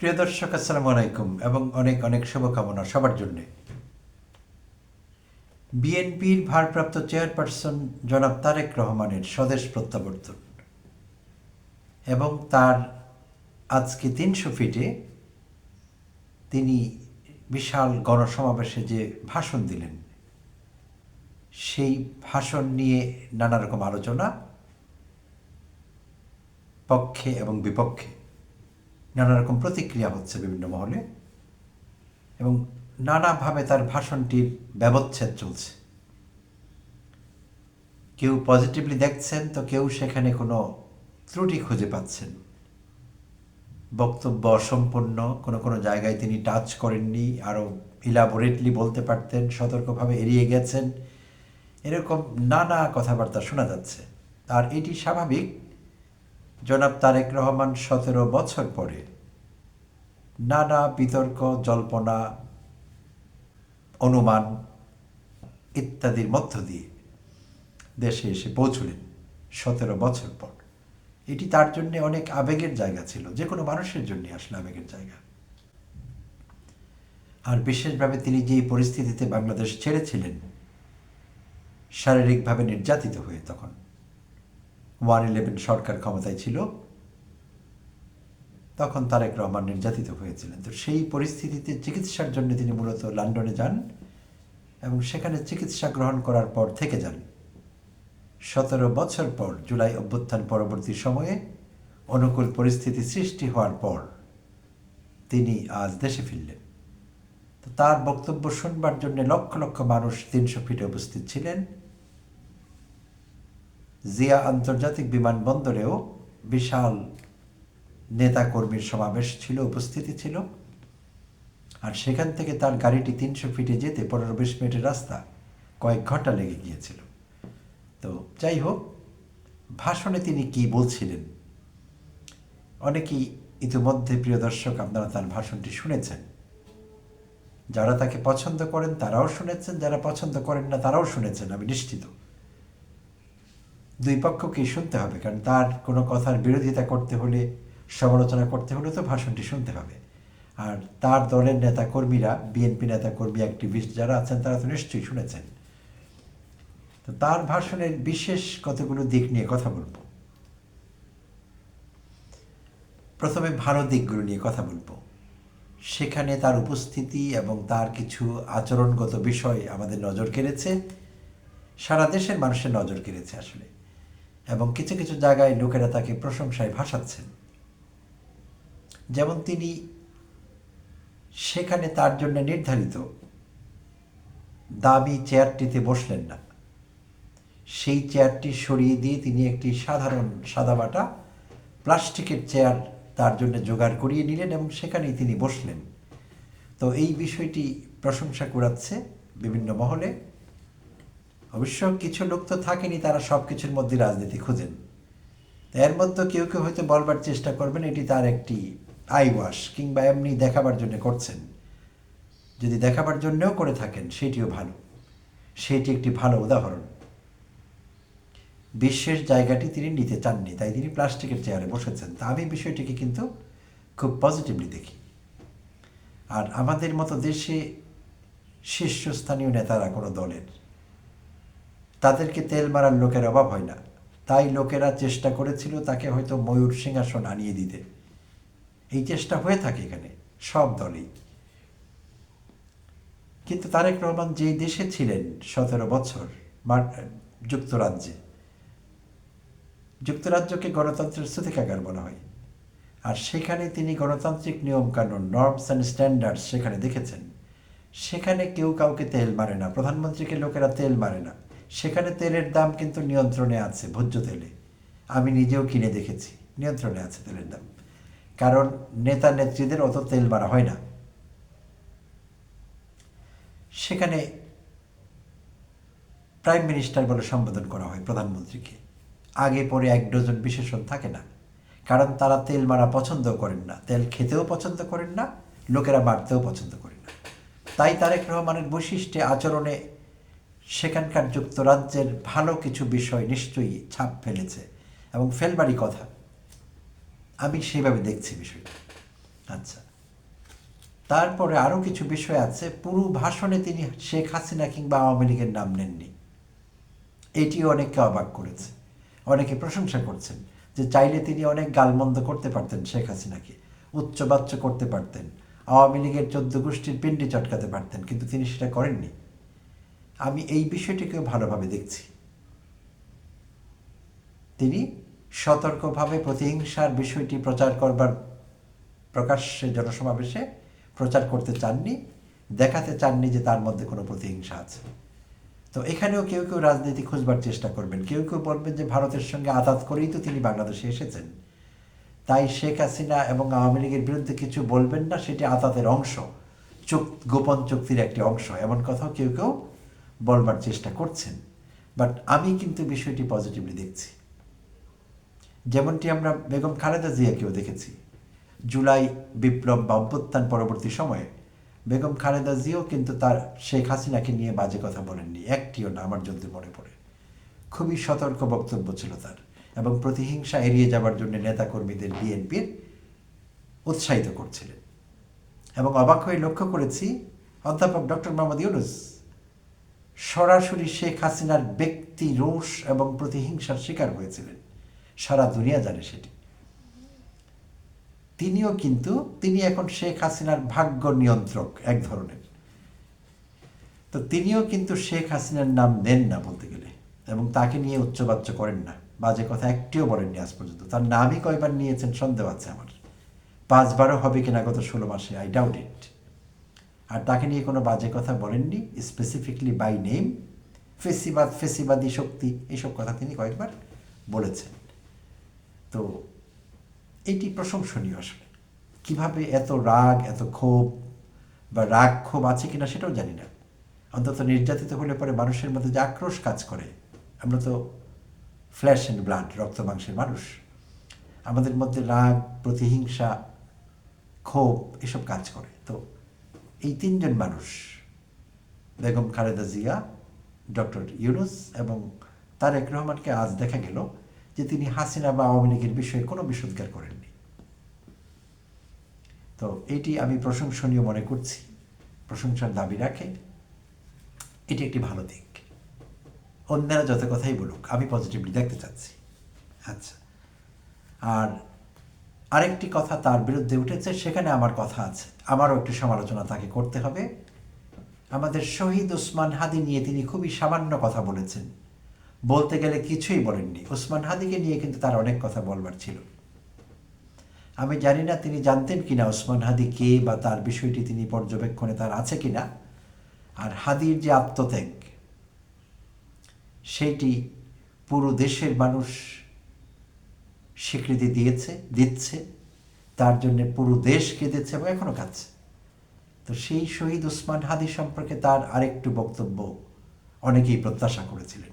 প্রিয় দর্শক, আসসালামু আলাইকুম এবং অনেক অনেক শুভকামনা সবার জন্যে। বিএনপির ভারপ্রাপ্ত চেয়ারপারসন জনাব তারেক রহমানের স্বদেশ প্রত্যাবর্তন এবং তার আজকে ৩০০ ফিটে তিনি বিশাল গণসমাবেশে যে ভাষণ দিলেন, সেই ভাষণ নিয়ে নানা রকম আলোচনা, পক্ষে এবং বিপক্ষে নানা রকম প্রতিক্রিয়া হচ্ছে বিভিন্ন মহলে এবং নানাভাবে তার ভাষণটির ব্যবচ্ছেদ চলছে। কেউ পজিটিভলি দেখছেন, তো কেউ সেখানে কোনো ত্রুটি খুঁজে পাচ্ছেন। বক্তব্য অসম্পূর্ণ, কোনো কোনো জায়গায় তিনি টাচ করেননি, আরও ইলাবোরেটলি বলতে পারতেন, সতর্কভাবে এড়িয়ে গেছেন, এরকম নানা কথাবার্তা শোনা যাচ্ছে। আর এটি স্বাভাবিক। জনাব তারেক রহমান ১৭ বছর পরে নানা বিতর্ক, জল্পনা, অনুমান ইত্যাদির মধ্য দিয়ে দেশে এসে পৌঁছলেন ১৭ বছর পর। এটি তার জন্য অনেক আবেগের জায়গা ছিল, যে কোনো মানুষের জন্য আসলে আবেগের জায়গা। আর বিশেষভাবে তিনি যেই পরিস্থিতিতে বাংলাদেশ ছেড়েছিলেন, শারীরিকভাবে নির্যাতিত হয়ে, তখন 111 সরকার ক্ষমতায় ছিল, তখন তারেক রহমান নির্যাতিত হয়েছিলেন। তো সেই পরিস্থিতিতে চিকিৎসার জন্য তিনি মূলত লন্ডনে যান এবং সেখানে চিকিৎসা গ্রহণ করার পর থেকে যান। ১৭ বছর পর জুলাই অভ্যুত্থান পরবর্তী সময়ে অনুকূল পরিস্থিতি সৃষ্টি হওয়ার পর তিনি আজ দেশে ফিরলেন। তো তার বক্তব্য শুনবার জন্য লক্ষ লক্ষ মানুষ ৩০০ ফিটে উপস্থিত ছিলেন। জিয়া আন্তর্জাতিক বিমানবন্দরেও বিশাল নেতাকর্মীর সমাবেশ ছিল, উপস্থিতি ছিল। আর সেখান থেকে তার গাড়িটি ৩০০ ফিটে যেতে ১৫-২০ মিনিটের রাস্তা কয়েক ঘন্টা লেগে গিয়েছিল। তো যাই হোক, ভাষণে তিনি কি বলছিলেন, অনেকেই ইতিমধ্যে, প্রিয় দর্শক, আপনারা তার ভাষণটি শুনেছেন। যারা তাকে পছন্দ করেন তারাও শুনেছেন, যারা পছন্দ করেন না তারাও শুনেছেন, আমি নিশ্চিত। দুই পক্ষকেই শুনতে হবে, কারণ তার কোনো কথার বিরোধিতা করতে হলে, সমালোচনা করতে হলে তো ভাষণটি শুনতে হবে। আর তার দলের নেতাকর্মীরা, বিএনপি নেতাকর্মী, অ্যাক্টিভিস্ট যারা আছেন, তারা তো নিশ্চয়ই শুনেছেন। তো তার ভাষণের বিশেষ কতগুলো দিক নিয়ে কথা বলবো। প্রথমে ভালো দিকগুলো নিয়ে কথা বলবো। সেখানে তার উপস্থিতি এবং তার কিছু আচরণগত বিষয় আমাদের নজর কেড়েছে, সারা দেশের মানুষের নজর কেড়েছে আসলে। এবং কিছু কিছু জায়গায় লোকেরা তাকে প্রশংসায় ভাসাচ্ছেন। যেমন তিনি সেখানে তার জন্য নির্ধারিত দামি চেয়ারটিতে বসলেন না, সেই চেয়ারটি সরিয়ে দিয়ে তিনি একটি সাধারণ সাদামাটা প্লাস্টিকের চেয়ার তার জন্য জোগাড় করিয়ে নিলেন এবং সেখানেই তিনি বসলেন। তো এই বিষয়টি প্রশংসা কুড়াচ্ছে বিভিন্ন মহলে। অবশ্য কিছু লোক তো থাকেনি, তারা সব কিছুর মধ্যে রাজনীতি খুঁজেন। এর মধ্যে কেউ কেউ হয়তো বলবার চেষ্টা করবেন এটি তার একটি আই ওয়াশ, কিংবা এমনি দেখাবার জন্য করছেন। যদি দেখাবার জন্যও করে থাকেন, সেটিও ভালো, সেটি একটি ভালো উদাহরণ। বিশেষ জায়গাটি তিনি নিতে চাননি, তাই তিনি প্লাস্টিকের চেয়ারে বসেছেন। তা আমি বিষয়টিকে কিন্তু খুব পজিটিভলি দেখি। আর আমাদের মতো দেশে শীর্ষস্থানীয় নেতারা কোনো দলের, তাদেরকে তেল মারার লোকের অভাব হয় না। তাই লোকেরা চেষ্টা করেছিল তাকে হয়তো ময়ূর সিংহাসন আনিয়ে দিতে। এই চেষ্টা হয়ে থাকে এখানে সব দলেই। কিন্তু তারেক রহমান যেই দেশে ছিলেন ১৭ বছর, যুক্তরাজ্যকে গণতন্ত্রের সূতিকাগার বলা হয়। আর সেখানে তিনি গণতান্ত্রিক নিয়মকানুন, নর্মস অ্যান্ড স্ট্যান্ডার্ডস সেখানে দেখেছেন। সেখানে কেউ কাউকে তেল মারে না, প্রধানমন্ত্রীকে লোকেরা তেল মারে না। সেখানে তেলের দাম কিন্তু নিয়ন্ত্রণে আছে, ভোজ্য তেলে। আমি নিজেও কিনে দেখেছি, নিয়ন্ত্রণে আছে তেলের দাম। কারণ নেতা নেত্রীদের অত তেল মারা হয় না। সেখানে প্রাইম মিনিস্টার বলে সম্বোধন করা হয় প্রধানমন্ত্রীকে। আগে পরে ১ ডজন বিশেষণ থাকে না, কারণ তারা তেল মারা পছন্দ করেন না, তেল খেতেও পছন্দ করেন না, লোকেরা মারতেও পছন্দ করেন না। তাই তারেক রহমানের বৈশিষ্ট্যে, আচরণে সেখানকার যুক্তরাজ্যের ভালো কিছু বিষয় নিশ্চয়ই ছাপ ফেলেছে এবং ফেলবারই কথা। আমি সেইভাবে দেখছি বিষয়টা। আচ্ছা, তারপরে আরও কিছু বিষয় আছে, পুরো ভাষণে তিনি শেখ হাসিনা কিংবা আওয়ামী লীগের নাম নেননি। এটিও অনেককে অবাক করেছে। অনেকে প্রশংসা করছেন যে চাইলে তিনি অনেক গালমন্দ করতে পারতেন, শেখ হাসিনাকে উচ্চবাচ্য করতে পারতেন, আওয়ামী লীগের 14 গোষ্ঠীর পিণ্ডি চটকাতে পারতেন, কিন্তু তিনি সেটা করেননি। আমি এই বিষয়টিকেও ভালোভাবে দেখছি। তিনি সতর্কভাবে প্রতিহিংসার বিষয়টি প্রচার করবার, প্রকাশ্যে জনসমাবেশে প্রচার করতে চাননি, দেখাতে চাননি যে তার মধ্যে কোনো প্রতিহিংসা আছে। তো এখানেও কেউ কেউ রাজনীতি খুঁজবার চেষ্টা করবেন, কেউ কেউ বলবেন যে ভারতের সঙ্গে আঘাত করেই তো তিনি বাংলাদেশে এসেছেন, তাই শেখ হাসিনা এবং আওয়ামী লীগের বিরুদ্ধে কিছু বলবেন না, সেটি আতাতের অংশ, গোপন চুক্তির একটি অংশ, এমন কথাও কেউ কেউ বলবার চেষ্টা করছেন। বাট আমি কিন্তু বিষয়টি পজিটিভলি দেখছি। যেমনটি আমরা বেগম খালেদা জিয়াকেও দেখেছি, জুলাই বিপ্লব বা অভ্যুত্থান পরবর্তী সময়ে বেগম খালেদা জিয়াও কিন্তু তার শেখ হাসিনাকে নিয়ে বাজে কথা বলেননি, একটিও না, আমার যদি মনে পড়ে। খুবই সতর্ক বক্তব্য ছিল তার, এবং প্রতিহিংসা এড়িয়ে যাবার জন্য নেতাকর্মীদের বিএনপির উৎসাহিত করছিলেন। এবং অবাক হয়ে লক্ষ্য করেছি, অধ্যাপক ডক্টর মোহাম্মদ ইউনূস সরাসরি শেখ হাসিনার ব্যক্তি রোষ এবং প্রতিহিংসার শিকার হয়েছিলেন, সারা দুনিয়া জানে সেটি। তিনি এখন শেখ হাসিনার ভাগ্য নিয়ন্ত্রক এক ধরনের। তো তিনিও কিন্তু শেখ হাসিনার নাম নেন না বলতে গেলে, এবং তাকে নিয়ে উচ্চবাচ্য করেন না, বাজে কথা একটিও বলেননি আজ পর্যন্ত। তার নামই কয়বার নিয়েছেন সন্দেহ আছে আমার, 5-12 হবে কিনা গত 16 মাসে, আই ডাউট ইট। আর তাকে নিয়ে কোনো বাজে কথা বলেননি, স্পেসিফিকলি বাই নেম। ফেসিবাদ, ফেসিবাদী শক্তি, এইসব কথা তিনি কয়েকবার বলেছেন। তো এটি প্রশংসনীয় আসলে। কিভাবে এত রাগ, এত ক্ষোভ, বা রাগ ক্ষোভ আছে কিনা সেটাও জানি না, অন্তত নির্যাতিত হলে পরে মানুষের মধ্যে যে আক্রোশ কাজ করে, আমরা তো ফ্ল্যাশ অ্যান্ড ব্লাড, রক্ত মাংসের মানুষ, আমাদের মধ্যে রাগ, প্রতিহিংসা, ক্ষোভ এসব কাজ করে। তো এই 3 জন মানুষ, বেগম খালেদা জিয়া, ডক্টর ইউনূস এবং তারেক রহমানকে আজ দেখা গেল যে তিনি হাসিনা বা আওয়ামী লীগের বিষয়ে কোনো বিষোদ্গার করেননি। তো এটি আমি প্রশংসনীয় মনে করছি, প্রশংসার দাবি রাখে, এটি একটি ভালো দিক। অন্যরা যত কথাই বলুক, আমি পজিটিভলি দেখতে চাচ্ছি। আচ্ছা, আর আরেকটি কথা তার বিরুদ্ধে উঠেছে, সেখানে আমার কথা আছে, আমারও একটু সমালোচনা তাকে করতে হবে। আমাদের শহীদ ওসমান হাদি নিয়ে তিনি খুবই সামান্য কথা বলেছেন, বলতে গেলে কিছুই বলেননি। ওসমান হাদিকে নিয়ে কিন্তু তার অনেক কথা বলবার ছিল। আমি জানি না তিনি জানতেন কিনা ওসমান হাদি কে, বা তার বিষয়টি তিনি পর্যবেক্ষণে তার আছে কিনা। আর হাদির যে আত্মত্যাগ, সেইটি পুরো দেশের মানুষ স্বীকৃতি দিচ্ছে, তার জন্য পুরো দেশ কেঁদেছে এবং এখনও কাঁদছে। তো সেই শহীদ ওসমান হাদি সম্পর্কে তার আরেকটু বক্তব্য অনেকেই প্রত্যাশা করেছিলেন।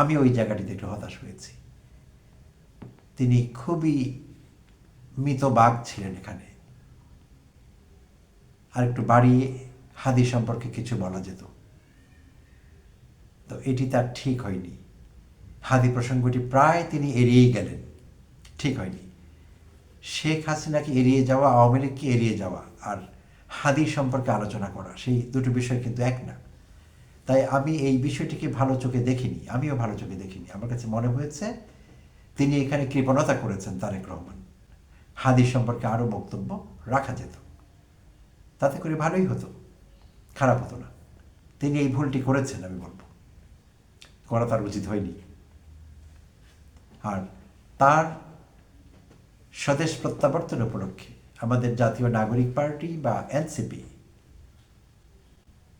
আমি ওই জায়গাটিতে একটু হতাশ হয়েছি। তিনি খুবই মিতবাগ ছিলেন এখানে, আর একটু বাড়িয়ে হাদি সম্পর্কে কিছু বলা যেত। তো এটি তার ঠিক হয়নি। হাদি প্রসঙ্গটি প্রায় তিনি এড়িয়েই গেলেন, ঠিক হয়নি। শেখ হাসিনাকে এড়িয়ে যাওয়া, আওয়ামী লীগকে এড়িয়ে যাওয়া আর হাদি সম্পর্কে আলোচনা করা, সেই দুটো বিষয় কিন্তু এক না। তাই আমি এই বিষয়টিকে ভালো চোখে দেখিনি, আমিও ভালো চোখে দেখিনি। আমার কাছে মনে হয়েছে তিনি এখানে কৃপণতা করেছেন তারেক রহমান। হাদি সম্পর্কে আরও বক্তব্য রাখা যেত, তাতে করে ভালোই হতো, খারাপ হতো না। তিনি এই ভুলটি করেছেন, আমি বলবো করা তার উচিত হয়নি। আর তার স্বদেশ প্রত্যাবর্তন উপলক্ষে আমাদের জাতীয় নাগরিক পার্টি বা এনসিপি,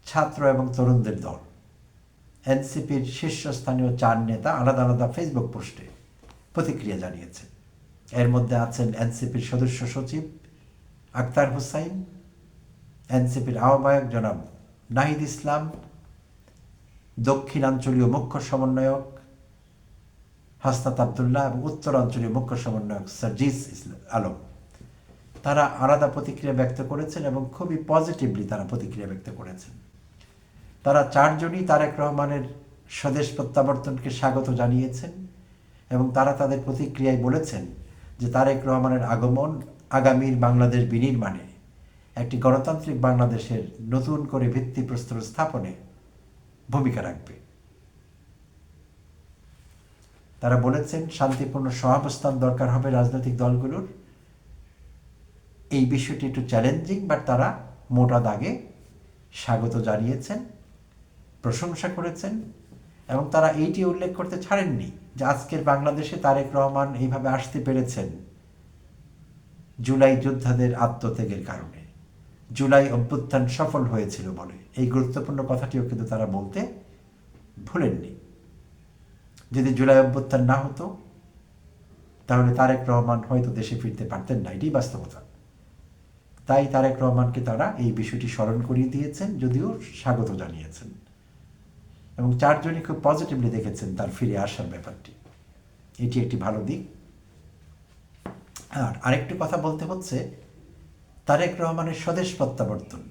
ছাত্র এবং তরুণদের দল, এনসিপির শীর্ষস্থানীয় 4 নেতা আলাদা আলাদা ফেসবুক পোস্টে প্রতিক্রিয়া জানিয়েছেন। এর মধ্যে আছেন এনসিপির সদস্য সচিব আক্তার হুসাইন, এনসিপির আহ্বায়ক জনাব নাহিদ ইসলাম, দক্ষিণাঞ্চলীয় মুখ্য সমন্বয়ক হাসনাত আবদুল্লাহ এবং উত্তরাঞ্চলীয় মুখ্য সমন্বয়ক সার্জিস আলম। তারা আলাদা প্রতিক্রিয়া ব্যক্ত করেছেন এবং খুবই পজিটিভলি তারা প্রতিক্রিয়া ব্যক্ত করেছেন। তারা 4 জনই তারেক রহমানের স্বদেশ প্রত্যাবর্তনকে স্বাগত জানিয়েছেন এবং তারা তাদের প্রতিক্রিয়ায় বলেছেন যে তারেক রহমানের আগমন আগামীর বাংলাদেশ বিনির্মাণে একটি গণতান্ত্রিক বাংলাদেশের নতুন করে ভিত্তিপ্রস্তর স্থাপনে ভূমিকা রাখবে। তারা বলেছেন শান্তিপূর্ণ সহাবস্থান দরকার হবে রাজনৈতিক দলগুলোর। এই বিষয়টি একটু চ্যালেঞ্জিং, বাট তারা মোটা দাগে স্বাগত জানিয়েছেন, প্রশংসা করেছেন, এবং তারা এইটি উল্লেখ করতে ছাড়েননি যে আজকের বাংলাদেশে তারেক রহমান এইভাবে আসতে পেরেছেন জুলাই যোদ্ধাদের আত্মত্যাগের কারণে, জুলাই অভ্যুত্থান সফল হয়েছিল বলে। এই গুরুত্বপূর্ণ কথাটিও কিন্তু তারা বলতে ভুলেননি। যদি জুলাই অভ্যুত্থান না হতো তাহলে তারেক রহমান হয়তো দেশে ফিরতে পারতেন না, এটাই বাস্তবতা। তাই তারেক রহমানকে তারা এই বিষয়টি স্মরণ করিয়ে দিয়েছেন, যদিও স্বাগত জানিয়েছেন, এবং চারজনই খুব পজিটিভলি দেখেছেন তার ফিরে আসার ব্যাপারটি। এটি একটি ভালো দিক। আর আরেকটি কথা বলতে হচ্ছে, তারেক রহমানের স্বদেশ প্রত্যাবর্তন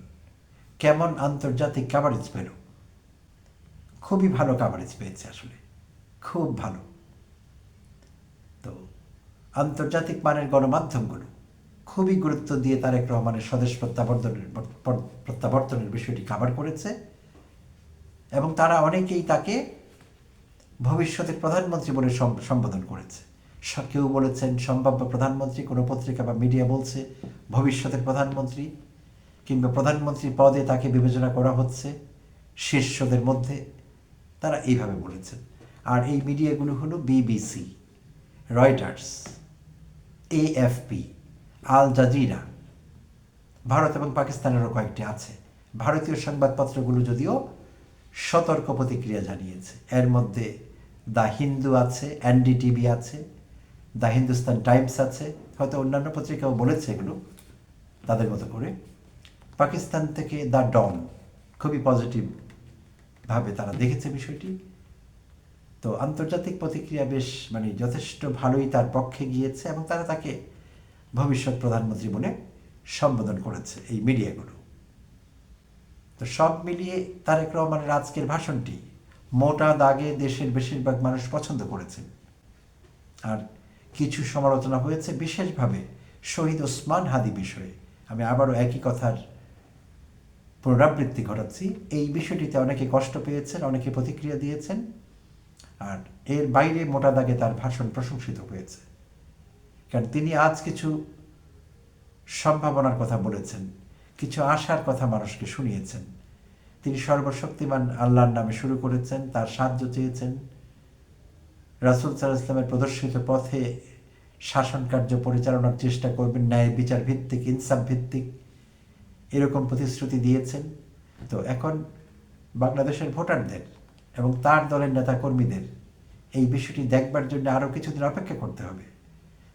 কেমন আন্তর্জাতিক কাভারেজ পেল? খুবই ভালো কাভারেজ পেয়েছে, আসলে খুব ভালো। তো আন্তর্জাতিক মানের গণমাধ্যমগুলো খুবই গুরুত্ব দিয়ে তারেক রহমানের স্বদেশ প্রত্যাবর্তনের বিষয়টি কাভার করেছে, এবং তারা অনেকেই তাকে ভবিষ্যতের প্রধানমন্ত্রী বলে সম্বোধন করেছে। কেউ বলেছেন সম্ভাব্য প্রধানমন্ত্রী, কোনো পত্রিকা বা মিডিয়া বলছে ভবিষ্যতের প্রধানমন্ত্রী, কিংবা প্রধানমন্ত্রী পদে তাকে বিবেচনা করা হচ্ছে শীর্ষদের মধ্যে, তারা এইভাবে বলেছেন। আর এই মিডিয়াগুলো হলো BBC, Reuters, AFP, Al Jazeera, Bharat এবং পাকিস্তানেরও কয়েকটি আছে। ভারতীয় সংবাদপত্রগুলো যদিও সতর্ক প্রতিক্রিয়া জানিয়েছে, এর মধ্যে দ্য হিন্দু আছে, NDTV আছে, দ্য হিন্দুস্তান টাইমস আছে, হয়তো অন্যান্য পত্রিকাও বলেছে এগুলো তাদের মতো করে। পাকিস্তান থেকে দ্য ডন খুবই পজিটিভভাবে তারা দেখেছে বিষয়টি। তো আন্তর্জাতিক প্রতিক্রিয়া বেশ যথেষ্ট ভালোই তার পক্ষে গিয়েছে, এবং তারা তাকে ভবিষ্যৎ প্রধানমন্ত্রী বলে সম্বোধন করেছে এই মিডিয়াগুলো। তো সব মিলিয়ে তারেক রহমানের আজকের ভাষণটি মোটা দাগে দেশের বেশিরভাগ মানুষ পছন্দ করেছেন। আর কিছু সমালোচনা হয়েছে বিশেষভাবে শহীদ ওসমান হাদি বিষয়ে। আমি আবারও একই কথার পুনরাবৃত্তি ঘটাচ্ছি, এই বিষয়টিতে অনেকে কষ্ট পেয়েছেন, অনেকে প্রতিক্রিয়া দিয়েছেন, আর এর বাইরে মোটা দাগে তার ভাষণ প্রশংসিত হয়েছে। কারণ তিনি আজ কিছু সম্ভাবনার কথা বলেছেন, কিছু আশার কথা মানুষকে শুনিয়েছেন। তিনি সর্বশক্তিমান আল্লাহর নামে শুরু করেছেন, তার সাহায্য চেয়েছেন, রাসূল সাল্লাল্লাহু আলাইহি ওয়াসাল্লামের প্রদর্শিত পথে শাসন কার্য পরিচালনার চেষ্টা করবেন, ন্যায় বিচার ভিত্তিক, ইনসাফ ভিত্তিক, এরকম প্রতিশ্রুতি দিয়েছেন। তো এখন বাংলাদেশের ভোটারদের এবং তার দলের নেতা কর্মীদের এই বিষয়টি দেখবার জন্য আরও কিছুদিন অপেক্ষা করতে হবে,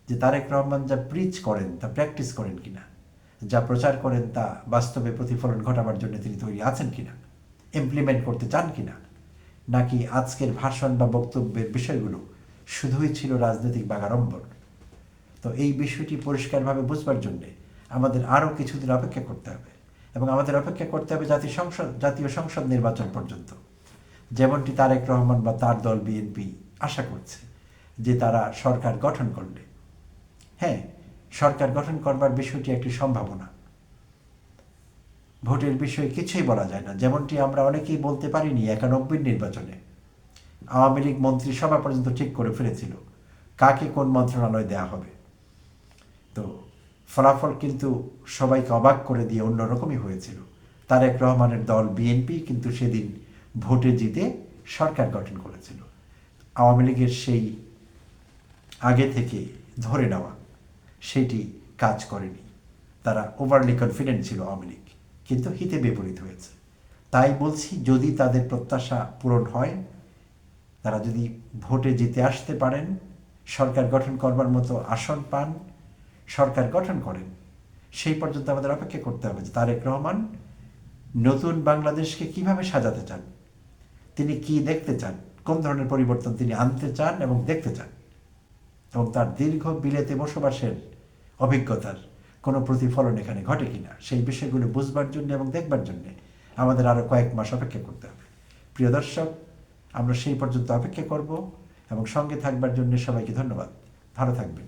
যে তারেক রহমান যা প্রিচ করেন তা প্র্যাকটিস করেন কিনা, যা প্রচার করেন তা বাস্তবে প্রতিফলন ঘটাবার জন্য তিনি তৈরি আছেন কিনা, ইমপ্লিমেন্ট করতে চান কিনা, নাকি আজকের ভাষণ বা বক্তব্যের বিষয়গুলো শুধুই ছিল রাজনৈতিক বাগাড়ম্বর। তো এই বিষয়টি পরিষ্কারভাবে বুঝবার জন্যে আমাদের আরও কিছুদিন অপেক্ষা করতে হবে, এবং আমাদের অপেক্ষা করতে হবে জাতীয় সংসদ নির্বাচন পর্যন্ত। যেমনটি তারেক রহমান বা তার দল বিএনপি আশা করছে যে তারা সরকার গঠন করলে, হ্যাঁ, সরকার গঠন করবার বিষয়টি একটি সম্ভাবনা, ভোটের বিষয়ে কিছুই বলা যায় না। যেমনটি আমরা অনেকেই বলতে পারিনি 91 নির্বাচনে আওয়ামী লীগ মন্ত্রিসভা পর্যন্ত ঠিক করে ফেলেছিল কাকে কোন মন্ত্রণালয় দেওয়া হবে। তো ফলাফল কিন্তু সবাইকে অবাক করে দিয়ে অন্যরকমই হয়েছিল। তারেক রহমানের দল বিএনপি কিন্তু সেদিন ভোটে জিতে সরকার গঠন করেছিল। আওয়ামী লীগের সেই আগে থেকে ধরে নেওয়া সেটি কাজ করেনি, তারা ওভারলি কনফিডেন্ট ছিল আওয়ামী লীগ, কিন্তু হিতে বিপরীত হয়েছে। তাই বলছি, যদি তাদের প্রত্যাশা পূরণ হয়, তারা যদি ভোটে জিতে আসতে পারেন, সরকার গঠন করবার মতো আসন পান, সরকার গঠন করেন, সেই পর্যন্ত আমাদের অপেক্ষা করতে হবে যে তারেক রহমান নতুন বাংলাদেশকে কিভাবে সাজাতে চান, তিনি কি দেখতে চান, কোন ধরনের পরিবর্তন তিনি আনতে চান এবং দেখতে চান, এবং তার দীর্ঘ বিলেতে বসবাসের অভিজ্ঞতার কোনো প্রতিফলন এখানে ঘটে কিনা, সেই বিষয়গুলো বুঝবার জন্য এবং দেখবার জন্য আমাদের আরও কয়েক মাস অপেক্ষা করতে হবে। প্রিয় দর্শক, আমরা সেই পর্যন্ত অপেক্ষা করব, এবং সঙ্গে থাকবার জন্য সবাইকে ধন্যবাদ। ভালো থাকবেন।